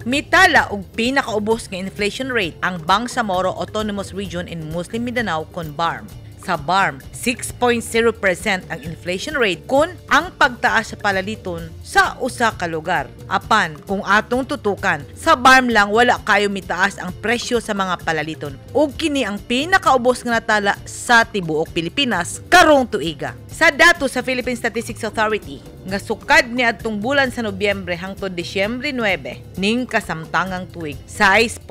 Mitala og pinakaubos nga inflation rate ang Bangsamoro Autonomous Region in Muslim Mindanao kon BARM. Sa BARM, 6.0% ang inflation rate kun ang pagtaas sa palaliton sa usa ka lugar. Apan, kung atong tutukan, sa BARM lang wala kayo mitaas ang presyo sa mga palaliton. Ug kini ang pinakaubos nga natala sa tibuok Pilipinas karong tuiga. Sa dato sa Philippine Statistics Authority, nga sukad ni adtong bulan sa Nobyembre hangtod Disyembre 9, ning kasamtangang tuig, 6%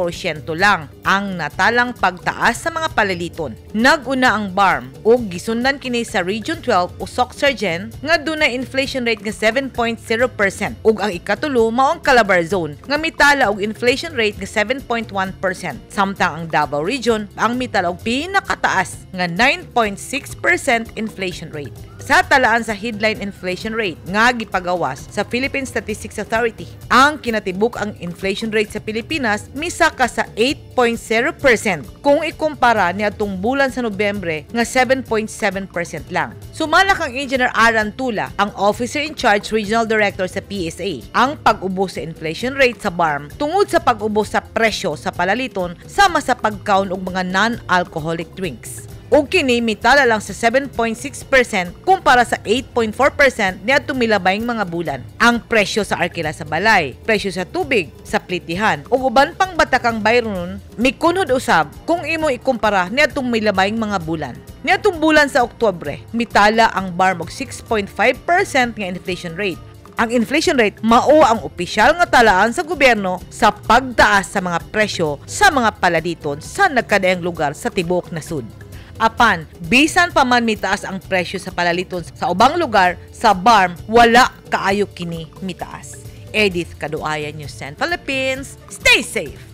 lang ang natalang pagtaas sa mga palaliton. Naguna ang BARM ug gisundan kini sa Region 12 usok Sargen nga dunay inflation rate nga 7.0% ug ang ikatulo mao ang Calabar Zone nga mitala og inflation rate nga 7.1%. Samtang ang Davao Region ang mitala og pinakataas nga 9.6% inflation rate. Sa talaan sa headline inflation rate nga gipagawas sa Philippine Statistics Authority, ang kinatibuk ang inflation rate sa Pilipinas misaka sa 8.0% kung ikumpara niadtong bulan sa Nobyembre nga 7.7% lang. Sumala kang Engineer Aran Tula, ang Officer in Charge Regional Director sa PSA, ang pag-ubos sa inflation rate sa BARM tungod sa pag-ubos sa presyo sa palaliton sama sa pagkaon og mga non-alcoholic drinks. Ug kini mitala lang sa 7.6% kumpara sa 8.4% niadtong milabayng mga bulan. Ang presyo sa arkila sa balay, presyo sa tubig, sa plitihan, ug uban pang batakang bayron mikunhod usab kung imo ikumpara niadtong milabayng mga bulan. Niadtong bulan sa Oktubre, mitala ang BARM og 6.5% nga inflation rate. Ang inflation rate mao ang opisyal nga talaan sa gobyerno sa pagtaas sa mga presyo sa mga paladiton sa nagkadaayang lugar sa tibuok nasud. Apan, bisan pa man mitaas ang presyo sa palaliton sa ubang lugar, sa BARM, wala kaayo kini mitaas. Edith Kaduayan, News 10 Philippines. Stay safe!